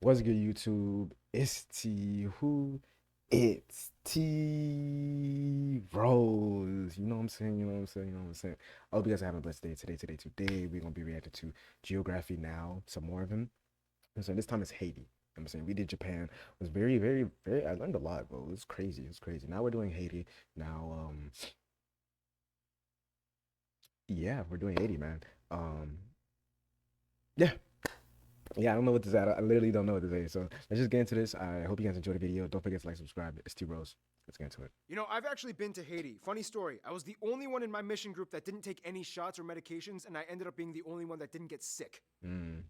What's good, YouTube? It's T. Who? It's T. Rose. You know what I'm saying? You know what I'm saying? You know what I'm saying? I hope you guys are having a blessed day today. We're gonna be reacting to Geography now, some more of him. And so this time it's Haiti. You know what I'm saying we did Japan. It was very. I learned a lot, bro. It was crazy. It was crazy. Now we're doing Haiti. Now, yeah, we're doing Haiti, man. Um, yeah. Yeah, I don't know what to say. I literally don't know what to say. So let's just get into this. I hope you guys enjoyed the video. Don't forget to like, subscribe. It's T Rose. Let's get into it. You know, I've actually been to Haiti. Funny story. I was the only one in my mission group that didn't take any shots or medications, and I ended up being the only one that didn't get sick. Wait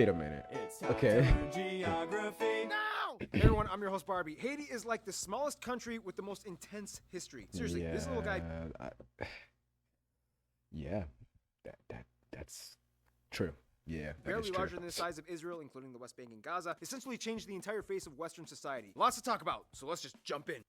a minute. Okay. Geography now! Hey everyone, I'm your host Barbie. Haiti is like the smallest country with the most intense history. Seriously, this little guy. Yeah, that's true. Yeah, barely larger than the size of Israel, including the West Bank and Gaza, essentially changed the entire face of Western society. Lots to talk about, so let's just jump in.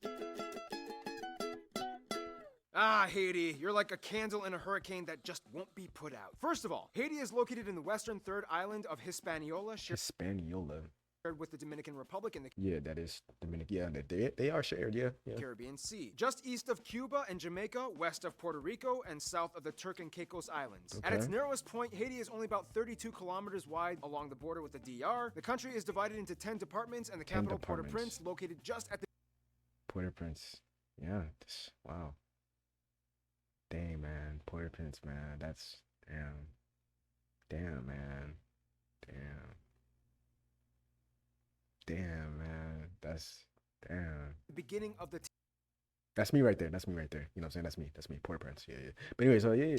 Ah, Haiti, you're like a candle in a hurricane that just won't be put out. First of all, Haiti is located in the western third island of Hispaniola, shared with the Dominican Republic and the that is Dominican. Yeah, they are shared. Yeah. Caribbean Sea, just east of Cuba and Jamaica, west of Puerto Rico, and south of the Turk and Caicos Islands. Okay. At its narrowest point, Haiti is only about 32 kilometers wide along the border with the DR. The country is divided into 10 departments, and the capital, Port-au-Prince, located just at the Port-au-Prince. Yeah. Wow. Dang, man. Port-au-Prince, man. That's damn, man. Damn, man. That's damn. The beginning of the That's me right there. You know what I'm saying? That's me. Port-au-Prince. Yeah. But anyway, so yeah.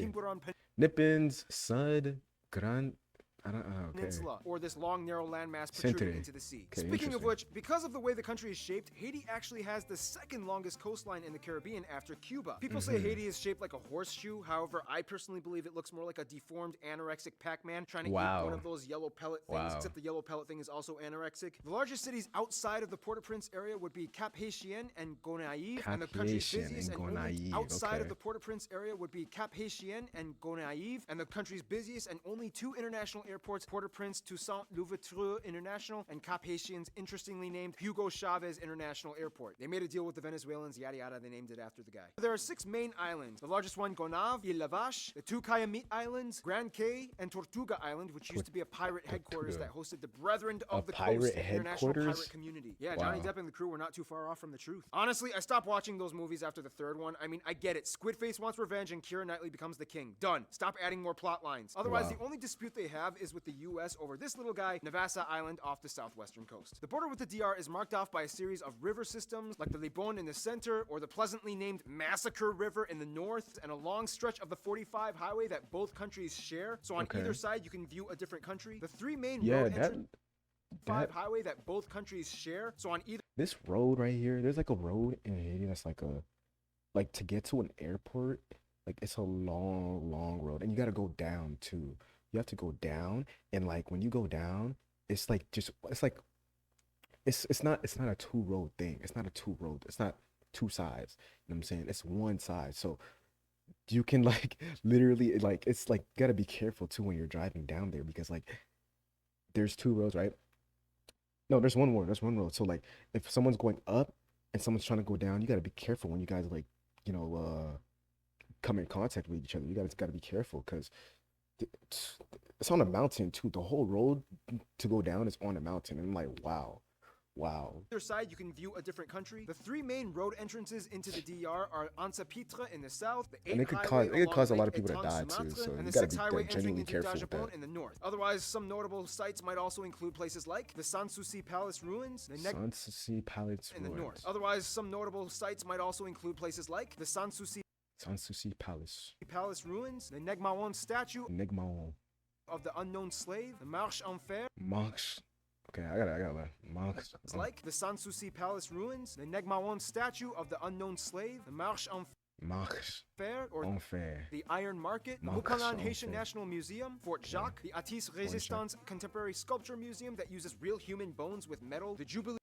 Nippons, Sud, Grand. I don't know. Okay. Peninsula, or this long, narrow landmass protruding into the sea. Okay, speaking of which, because of the way the country is shaped, Haiti actually has the second longest coastline in the Caribbean after Cuba. People say Haiti is shaped like a horseshoe. However, I personally believe it looks more like a deformed anorexic Pac-Man trying to eat one of those yellow pellet things, except the yellow pellet thing is also anorexic. The largest cities outside of the Port-au-Prince area would be Cap Haitien and Gonaïves, and the country's busiest, and only outside of the Port-au-Prince area would be Cap Haitien and Gonaïves, and the country's busiest and only two international airports, Port-au-Prince Toussaint Louverture International and Cap Haitien's interestingly named Hugo Chavez International Airport. They made a deal with the Venezuelans, yada yada, they named it after the guy. There are 6 main islands. The largest one, Gonave, Ile La Vache, the 2 Kayamit Islands, Grand Cay, and Tortuga Island, which used to be a pirate headquarters that hosted the Brethren of the Coast, the international pirate community. Yeah, Johnny Depp and the crew were not too far off from the truth. Honestly, I stopped watching those movies after the third one. I mean, I get it. Squidface wants revenge and Keira Knightley becomes the king. Done. Stop adding more plot lines. Otherwise, the only dispute they have is with the US over this little guy, Navassa Island off the southwestern coast. The border with the DR is marked off by a series of river systems like the Libon in the center, or the pleasantly named Massacre River in the north, and a long stretch of the 45 highway that both countries share. So on either side, you can view a different country. The 3 main road entrances highway that both countries share. So on either this road right here, there's like a road in Haiti that's like to get to an airport, like it's a long road, and you got to go down too. You have to go down, and like when you go down, it's like it's not a 2-road thing. It's not a 2-road. It's not 2 sides. You know what I'm saying? It's 1 side. So you can like literally like it's like gotta be careful too when you're driving down there, because like there's 2 roads, right? No, there's one more. There's 1 road. So like if someone's going up and someone's trying to go down, you gotta be careful when you guys like come in contact with each other. You guys gotta be careful, because it's on a mountain too. The whole road to go down is on a mountain, and I'm like, wow. Either side, you can view a different country. The 3 main road entrances into the DR are Ansa-Pitre in the south, the 8th and it could cause a lot of people to die too. So and you the gotta 6th highway be entering genuinely into careful with Dajabon that. in the north. Otherwise, some notable sites might also include places like the Sanssouci Palace ruins, the Sanssouci Palace in the north. Otherwise, some notable sites might also include places like the Sanssouci Palace ruins, the Negmaon statue of the unknown slave, the Marche en Fer. Okay, I gotta Marche. It's like the Sanssouci Palace ruins, the Negmaon statue of the unknown slave, the Marche en Fer, or the Iron Market, the Buchanan Haitian National Museum, Fort Jacques, the Atis Resistance Contemporary Sculpture Museum that uses real human bones with metal, the Jubilee.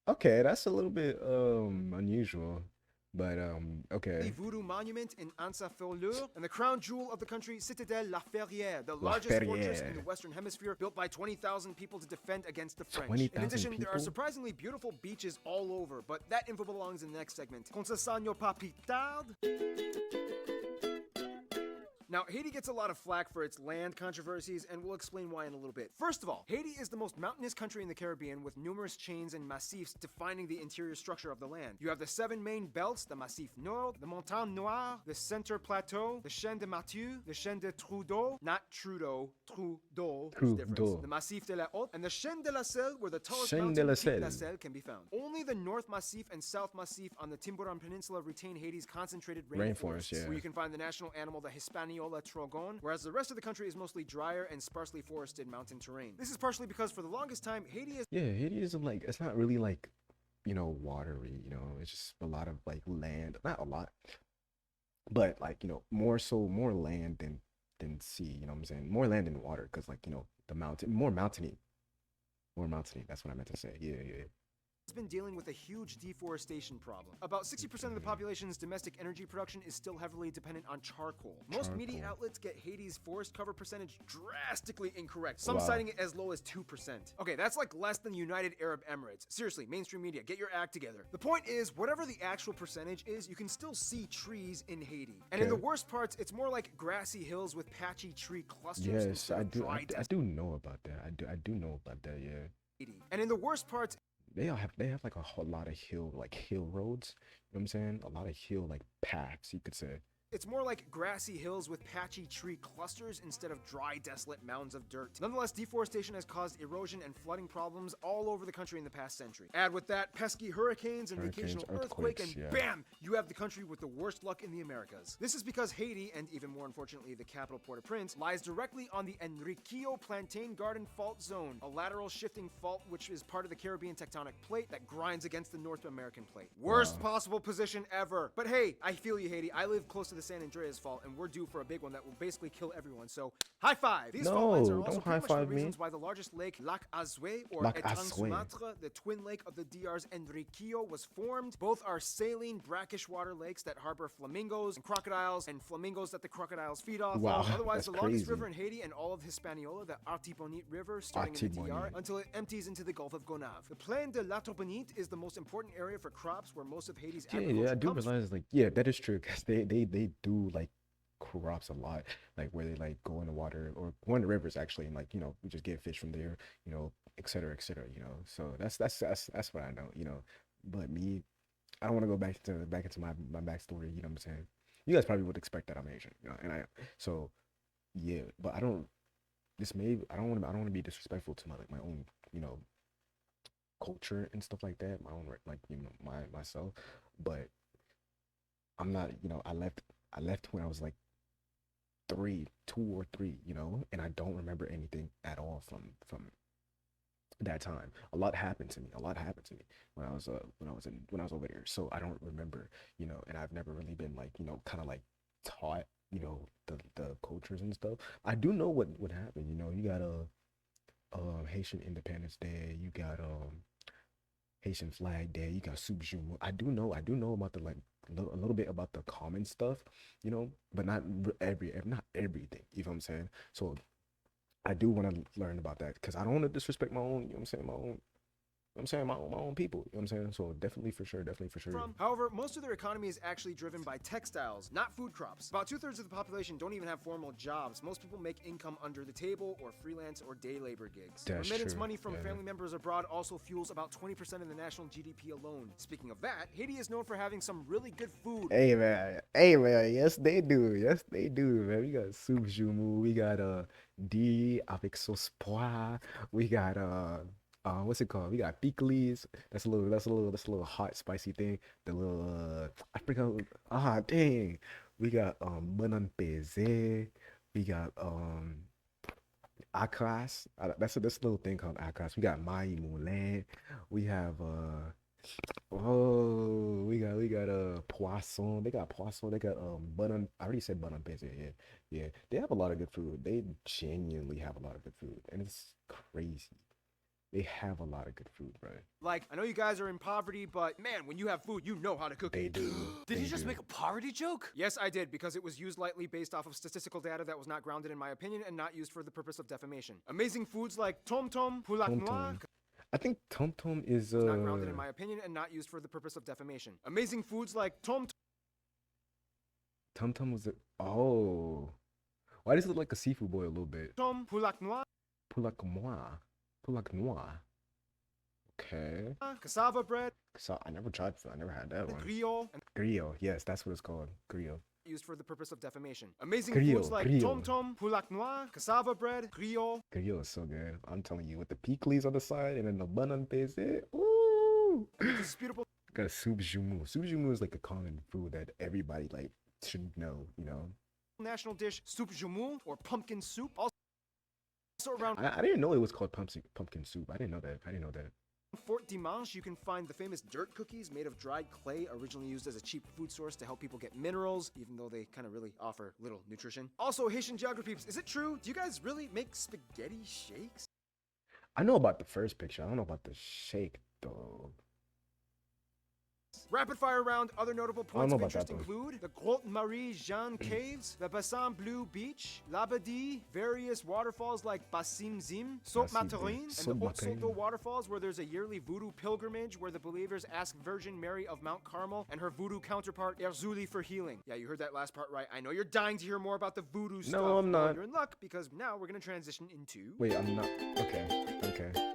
Okay, that's a little bit unusual. But The okay. Voodoo Monument in Ansa-Follure, and the crown jewel of the country, Citadelle La Ferrière, the La largest fortress in the Ferrière. Western Hemisphere, built by 20,000 people to defend against the French. In 20,000 addition, there are people? surprisingly beautiful beaches all over, but that info belongs in the next segment. Concession pas plus tard. Now, Haiti gets a lot of flack for its land controversies, and we'll explain why in a little bit. First of all, Haiti is the most mountainous country in the Caribbean with numerous chains and massifs defining the interior structure of the land. You have the 7 main belts, the Massif Nord, the Montagne Noire, the Center Plateau, the Chaîne de Mathieu, the Chaîne de Trudeau, not Trudeau, Trudeau, there's a difference, Trudeau. the Massif de la Haute, and the Chaîne de la Selle, where the tallest Chaîne de mountain, la Pic de la Selle. Selle, can be found. Only the North Massif and South Massif on the Tiburon Peninsula retain Haiti's concentrated rainforests, Rainforest, yeah. where you can find the national animal, the Hispaniola trogon, whereas the rest of the country is mostly drier and sparsely forested mountain terrain. This is partially because for the longest time, Haiti has Yeah, Haiti isn't like, it's not really like, watery, it's just a lot of like land, not a lot, but like, more so, more land than sea, you know what I'm saying? More land than water, because like, the mountain, more mountainy. That's what I meant to say. Yeah, yeah. been dealing with a huge deforestation problem. About 60% of the population's domestic energy production is still heavily dependent on charcoal. Most media Charcoal. outlets get Haiti's forest cover percentage drastically incorrect, some Wow. citing it as low as 2%. Okay, that's like less than the United Arab Emirates. Seriously, mainstream media, get your act together. The point is, whatever the actual percentage is, you can still see trees in Haiti. And in the Okay. worst parts, it's more like grassy hills with patchy tree clusters Yes, instead I of do. dry I do know about that. I do know about that. Yeah. Haiti. And in the worst parts, They have like a whole lot of hill roads. You know what I'm saying? A lot of hill like paths, you could say. it's more like grassy hills with patchy tree clusters instead of dry, desolate mounds of dirt. Nonetheless, deforestation has caused erosion and flooding problems all over the country in the past century. Add with that pesky hurricanes and Hurricanes, occasional earthquake, and earthquakes, yeah. bam, you have the country with the worst luck in the Americas. This is because Haiti, and even more unfortunately the capital Port-au-Prince, lies directly on the Enriquillo Plantain Garden Fault Zone, a lateral shifting fault which is part of the Caribbean tectonic plate that grinds against the North American plate. Worst possible position ever. But hey, I feel you, Haiti. I live close to the San Andreas Fault, and we're due for a big one that will basically kill everyone. So, high five! These fault lines are No, also don't pretty much the high-five me. reasons why the largest lake, Lac Azoué, or Lac Etang Azoué. Sumatra, the twin lake of the DR's Enriquillo, was formed. Both are saline, brackish water lakes that harbor flamingos and crocodiles, and flamingos that the crocodiles feed off Wow, of. Otherwise, that's the longest crazy. river in Haiti and all of Hispaniola, the Artibonite River, starting in the DR, Artibonite. until it empties into the Gulf of Gonave. The Plaine de l'Artibonite is the most important area for crops where most of Haiti's Yeah, agriculture yeah, I do comes from. realize like yeah, that is true because they do like crops a lot, like where they like go in the water or go in the rivers actually, and like we just get fish from there, et cetera, et cetera. So that's what I know. But me, I don't want to go back into my backstory. You know what I'm saying? You guys probably would expect that I'm Asian, and I so yeah, but I don't. This may I don't want to be disrespectful to my own you know culture and stuff like that, my own like myself, but I'm not, I left when I was like 2 or 3, and I don't remember anything at all from that time. A lot happened to me. A lot happened to me when I was over there. So I don't remember, and I've never really been like, kind of like taught, the cultures and stuff. I do know what happened. You got Haitian Independence Day. You got Haitian Flag Day. You got Subjumu. I do know about the like a little bit about the common stuff, but not everything. You know what I'm saying? So I do want to learn about that because I don't want to disrespect my own. You know what I'm saying? My own people. You know what I'm saying? So definitely for sure. From. However, most of their economy is actually driven by textiles, not food crops. About 2/3 of the population don't even have formal jobs. Most people make income under the table or freelance or day labor gigs. That's Remittance true, money from yeah. family members abroad also fuels about 20% of the national GDP alone. Speaking of that, Haiti is known for having some really good food. Hey man, yes they do, man. We got Soup Jumu, we got D avec sauce pois, we got what's it called? We got pickles. That's a little hot spicy thing. The little I forgot. Dang. We got banan peze. We got acras. That's a little thing called acras. We got mai moulin. We have we got poisson. They got poisson. They got banan. I already said banan peze. Yeah, yeah. They have a lot of good food. They genuinely have a lot of good food, and it's crazy. They have a lot of good food, bro. Like, I know you guys are in poverty, but man, when you have food, you know how to cook They it. do. Did They he just do. make a poverty joke? Yes, I did, because it was used lightly based off of statistical data that was not grounded in my opinion and not used for the purpose of defamation. Amazing foods like tom tom, poulet Tom noir, Tom. I think Tom Tom is was not grounded in my opinion and not used for the purpose of defamation. Amazing foods like tom Tom Tom was a, oh. Why does it look like a seafood boy a little bit? tom, poulet noir, Poulet noir. Poulet noir. Okay. cassava bread, So I never tried. I never had that one. griot, and Griot. Yes, that's what it's called. Griot. used for the purpose of defamation. Amazing Griot, foods like griot. tom tom, poulet noir, cassava bread, griot, Griot is so good. I'm telling you, with the pickles on the side and then the bun on base, ooh. disputable Got a soup jumu. Soup jumu is like a common food that everybody like should know. You know. national dish, soup joumou, or pumpkin soup. Also around I didn't know it was called pumpkin soup. I didn't know that. I didn't know that. Fort Dimanche, you can find the famous dirt cookies made of dried clay, originally used as a cheap food source to help people get minerals, even though they kind of really offer little nutrition. Also, Haitian geography peeps, is it true? Do you guys really make spaghetti shakes? I know about the first picture. I don't know about the shake though. Rapid fire round, other notable points know of about that, interest though. include the Grotte Marie Jeanne Caves, the Bassin Bleu Beach, Labadie, various waterfalls like Bassim Zim, Saute Materine, and Saute the Haute Soto Materine. waterfalls, where there's a yearly voodoo pilgrimage where the believers ask Virgin Mary of Mount Carmel and her voodoo counterpart Erzuli for healing. Yeah, you heard that last part right. I know you're dying to hear more about the voodoo stuff. No, I'm Well, not. you're in luck because now we're gonna transition into. Wait, I'm not. Okay. Okay.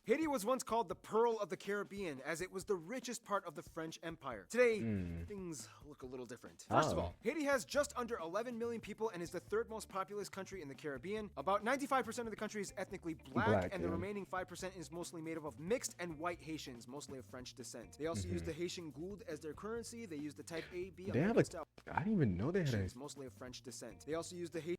Haiti was once called the Pearl of the Caribbean, as it was the richest part of the French Empire. Today, things look a little different. First of Oh. all, Haiti has just under 11 million people and is the third most populous country in the Caribbean. About 95% of the country is ethnically black, and the yeah. remaining 5% is mostly made up of mixed and white Haitians, mostly of French descent. They also use the Haitian gould as their currency. They use the type A, B, They have American a. style I didn't even know they had a. Haitians, mostly of French descent. They also use the Haitian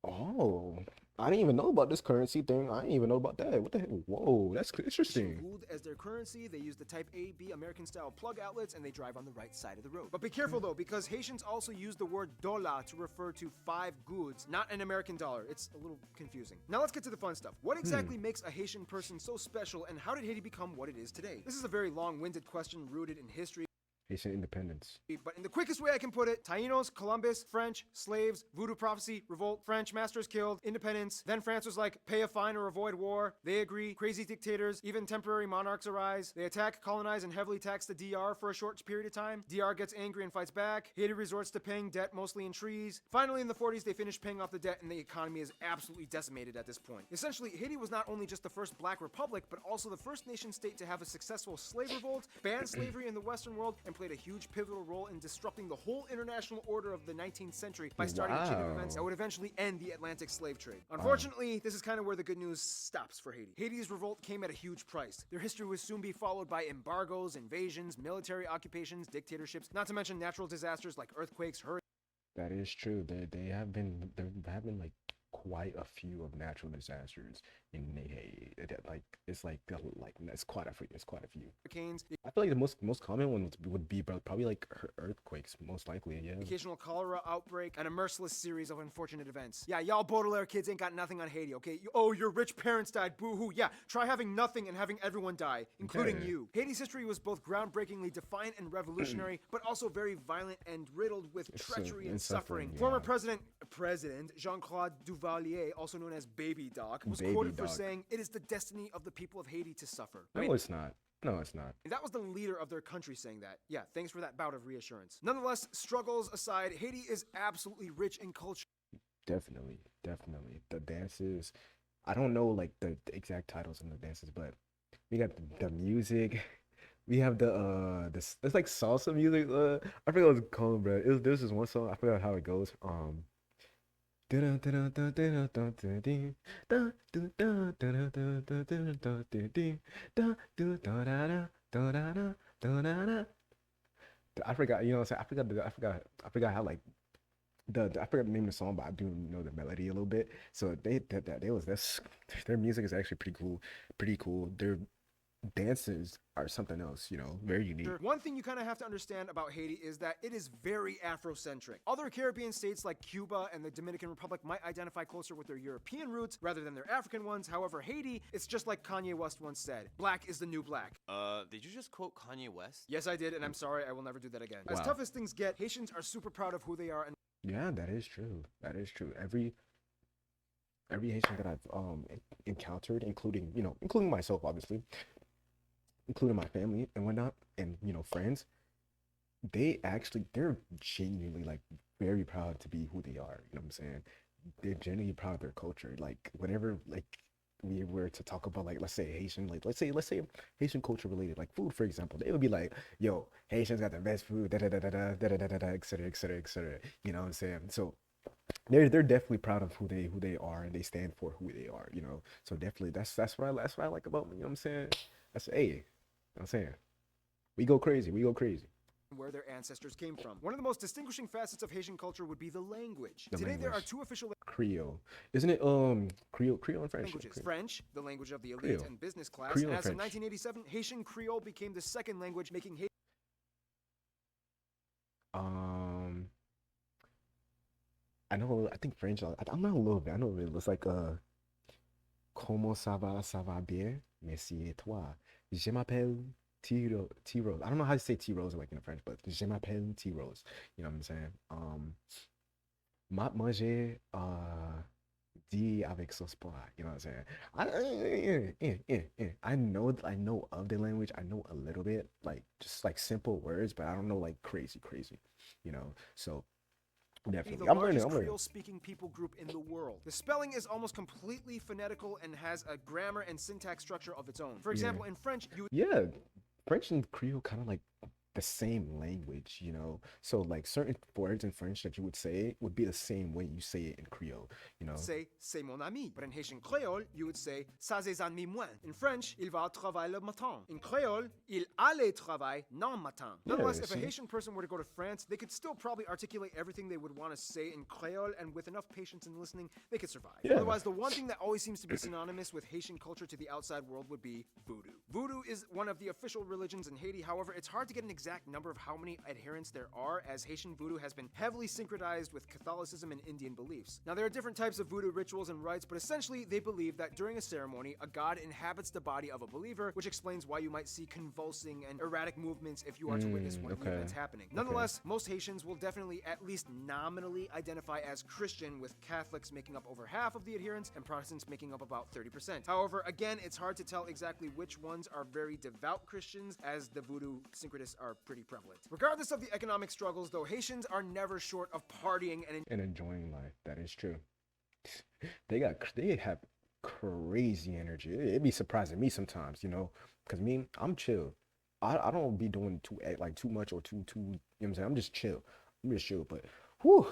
Oh, I didn't even know about this currency thing. I didn't even know about that. What the heck? Whoa, that's interesting. gould as their currency. They use the type A, B American style plug outlets, and they drive on the right side of the road. But be careful though, because Haitians also use the word dollar to refer to 5 goods, not an American dollar. It's a little confusing. Now let's get to the fun stuff. What exactly makes a Haitian person so special, and how did Haiti become what it is today? This is a very long-winded question rooted in history. Haitian independence. But in the quickest way I can put it, Taínos, Columbus, French, slaves, voodoo prophecy, revolt, French masters killed, independence. Then France was like, pay a fine or avoid war. They agree, crazy dictators, even temporary monarchs arise. They attack, colonize, and heavily tax the DR for a short period of time. DR gets angry and fights back. Haiti resorts to paying debt, mostly in trees. Finally, in the 40s, they finish paying off the debt, and the economy is absolutely decimated at this point. Essentially, Haiti was not only just the first black republic, but also the first nation state to have a successful slave revolt, banned slavery in the Western world, and played a huge pivotal role in disrupting the whole international order of the 19th century by starting a chain of events that would eventually end the Atlantic slave trade. Unfortunately, this is kind of where the good news stops for Haiti. Haiti's revolt came at a huge price. Their history would soon be followed by embargoes, invasions, military occupations, dictatorships, not to mention natural disasters like earthquakes, hurricanes. That is true. There have been like quite a few of natural disasters in Haiti. Like it's like it's quite a few. It's quite a few. I feel like the most common one would be probably like earthquakes, most likely. Yeah. Occasional cholera outbreak, and a merciless series of unfortunate events. Yeah, y'all Baudelaire kids ain't got nothing on Haiti, okay? Oh, your rich parents died, boo-hoo. Yeah, try having nothing and having everyone die, including Yeah. you. Haiti's history was both groundbreakingly defiant and revolutionary, but also very violent and riddled with treachery and suffering. yeah. Former President Jean-Claude Duvalier, also known as Baby Doc, was Baby quoted for Doc. saying, "It is the destiny of the people of Haiti to suffer." No, it's not. No, it's not. And that was the leader of their country saying that. Yeah, thanks for that bout of reassurance. Nonetheless, struggles aside, Haiti is absolutely rich in culture. Definitely. The dances. I don't know like the exact titles of the dances, but we got the music. We have it's like salsa music. I forgot what it's called, bro. There's this one song. I forgot how it goes. I forgot, you know what I'm saying? I forgot how like I forgot the name of the song, but I do know the melody a little bit. So they was this their music is actually pretty cool. dances are something else, you know, very unique. One thing you kind of have to understand about Haiti is that it is very Afrocentric. Other Caribbean states like Cuba and the Dominican Republic might identify closer with their European roots rather than their African ones. However, Haiti, it's just like Kanye West once said, black is the new black. Did you just quote Kanye West? Yes, I did, and I'm sorry, I will never do that again. Wow. As tough as things get, Haitians are super proud of who they are and Yeah, that is true. That is true. Every Haitian that I've encountered, including, you know, including myself, obviously, including my family and whatnot, and, you know, friends, they're genuinely like very proud to be who they are. You know what I'm saying? They're genuinely proud of their culture. Like whenever like we were to talk about, like, let's say Haitian, like let's say Haitian culture related, like food, for example, they would be like, yo, Haitians got the best food, da da da da da da da da da, et cetera, et cetera, et cetera. You know what I'm saying? So they're definitely proud of who they are, and they stand for who they are, you know. So definitely that's what I like about them, you know what I'm saying? That's, hey, you know what I'm saying? We go crazy. We go crazy. where their ancestors came from. One of the most distinguishing facets of Haitian culture would be the language. The Today there are language. two official Creole. Isn't it Creole and French? languages. Creole. French, the language of the elite Creole. and business class. Creole And and as of French. 1987, Haitian Creole became the second language, making Haiti Um I think French, I'm not a little bit. I know it looks like Comment ça va bien, merci et toi. Je m'appelle T Rose. I don't know how to say T Rose like in French, but je m'appelle T Rose. You know what I'm saying? Manger dit avec sauce pois. You know what I'm saying? I know of the language. I know a little bit, like just like simple words, but I don't know like crazy. You know, so definitely. the I'm learning. largest I'm learning. Creole-speaking people group in the world. The spelling is almost completely phonetical and has a grammar and syntax structure of its own. For example, in French, you Yeah, French and Creole kind of like the same language, you know. So like certain words in French that you would say would be the same way you say it in Creole, you know. would say c'est mon ami. But in Haitian Creole, you would say ça c'est amis moi. In French, il va travailler le matin. In Creole, il allait travailler non matin. Nonetheless, if a see? Haitian person were to go to France, they could still probably articulate everything they would want to say in Creole, and with enough patience and listening, they could survive. Yeah. Otherwise, the one thing that always seems to be synonymous with Haitian culture to the outside world would be voodoo. Voodoo is one of the official religions in Haiti. However, it's hard to get an exact number of how many adherents there are, as Haitian voodoo has been heavily synchronized with Catholicism and Indian beliefs. Now, there are different types of voodoo rituals and rites, but essentially they believe that during a ceremony, a god inhabits the body of a believer, which explains why you might see convulsing and erratic movements if you are to witness one of the okay. events happening. Nonetheless, most Haitians will definitely at least nominally identify as Christian, with Catholics making up over half of the adherents and Protestants making up about 30%. However, again, it's hard to tell exactly which ones are very devout Christians, as the voodoo syncretists are pretty prevalent. Regardless of the economic struggles, though, Haitians are never short of partying and And enjoying life. That is true. They have crazy energy. It'd be surprising me sometimes, you know, because me, I'm chill. I don't be doing too much or too, you know what I'm saying? I'm just chill. But whew,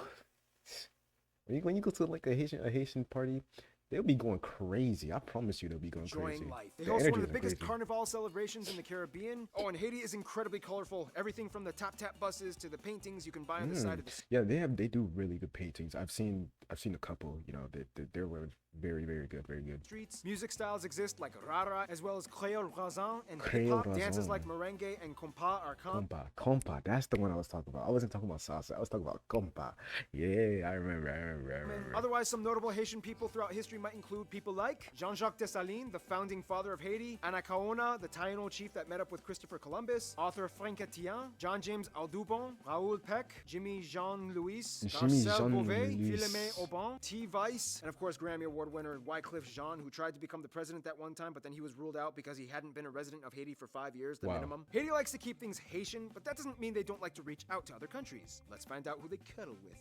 when you go to like a Haitian party, they'll be going crazy. I promise you, they'll be going crazy. enjoying life. They The host one energy of the is biggest crazy. carnival celebrations in the Caribbean. Oh, and Haiti is incredibly colorful. Everything from the Top Tap buses to the paintings you can buy on the side of the Yeah, they do really good paintings. I've seen a couple, you know, they were very good, very good. streets. Music styles exist like rara, as well as Creole Razan and Creole hip-hop. Dances Razan. like merengue and compas are common. Compa, that's the one I was talking about. I wasn't talking about salsa. I was talking about compa. Yeah, I remember. Otherwise, some notable Haitian people throughout history might include people like Jean-Jacques Dessalines, the founding father of Haiti; Anacaona, the Taino chief that met up with Christopher Columbus; Arthur Frank Etienne; John James Audubon; Raoul Peck; Jimmy Jean-Louis; Marcel Beauvais; Philomé Aubin; T. Weiss; and of course Grammy Award winner Wycliffe Jean, who tried to become the president at one time, but then he was ruled out because he hadn't been a resident of Haiti for 5 years, the Wow. minimum. Haiti likes to keep things Haitian, but that doesn't mean they don't like to reach out to other countries. Let's find out who they cuddle with.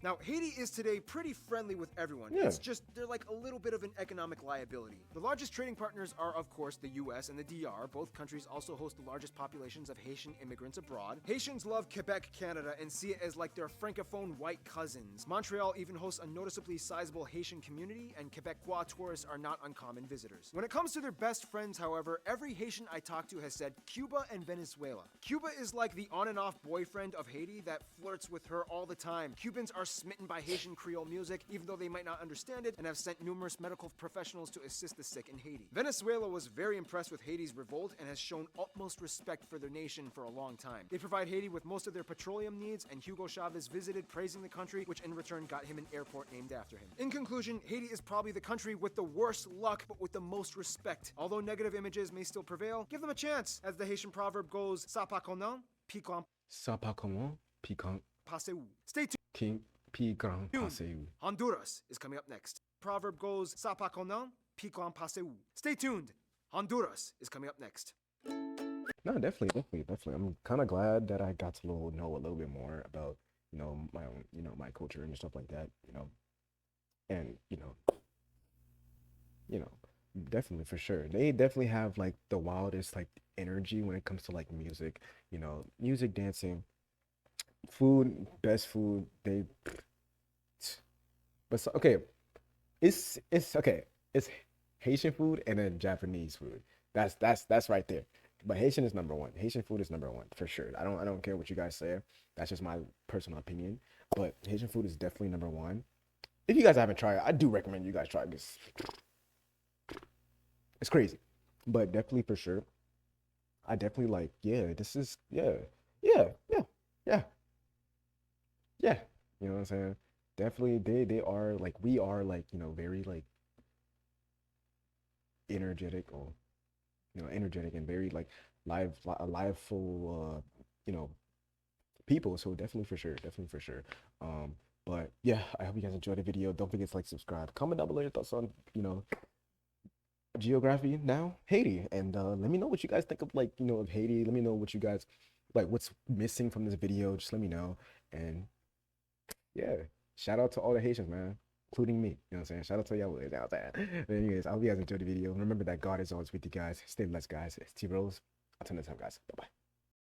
Now, Haiti is today pretty friendly with everyone. Yeah. It's just they're like a little bit of an economic liability. The largest trading partners are, of course, the US and the DR. Both countries also host the largest populations of Haitian immigrants abroad. Haitians love Quebec, Canada, and see it as like their francophone white cousins. Montreal even hosts a noticeably sizable Haitian community, and Quebecois tourists are not uncommon visitors. When it comes to their best friends, however, every Haitian I talk to has said Cuba and Venezuela. Cuba is like the on and off boyfriend of Haiti that flirts with her all the time. Cubans are smitten by Haitian Creole music, even though they might not understand it, and have sent numerous medical professionals to assist the sick in Haiti. Venezuela was very impressed with Haiti's revolt and has shown utmost respect for their nation for a long time. They provide Haiti with most of their petroleum needs, and Hugo Chavez visited, praising the country, which in return got him an airport named after him. In conclusion, Haiti is probably the country with the worst luck, but with the most respect. Although negative images may still prevail, give them a chance. As the Haitian proverb goes, ça pas connaît, piquant Ça pas comment? Piquant. passez-vous. Stay tuned. King. Piquant. Passez-vous. Honduras is coming up next. Proverb goes, ça pas connaît, piquant passez-vous. Stay tuned. Honduras is coming up next. No, definitely. I'm kind of glad that I got to know a little bit more about, my own, my culture and stuff like that, and definitely for sure. They definitely have like the wildest like energy when it comes to like music, music, dancing, food, best food. Okay, it's okay. It's Haitian food and then Japanese food. That's right there. But Haitian is number one. Haitian food is number one for sure. I don't care what you guys say. That's just my personal opinion. But Haitian food is definitely number one. If you guys haven't tried it, I do recommend you guys try it because it's crazy. But definitely for sure, I definitely like, this is, yeah. You know what I'm saying? Definitely, they are like, we are like, very like energetic or, energetic and very like liveful, people. So definitely for sure. But yeah, I hope you guys enjoyed the video. Don't forget to like, subscribe, comment down below your thoughts on, geography now, Haiti, and let me know what you guys think of like, of Haiti. Let me know what you guys like, what's missing from this video. Just let me know. And yeah, shout out to all the Haitians, man, including me. You know what I'm saying? Shout out to y'all. You know what I'm saying? But anyways, I hope you guys enjoyed the video. Remember that God is always with you guys. Stay blessed, guys. It's T Rose. Until next time, guys. Bye bye.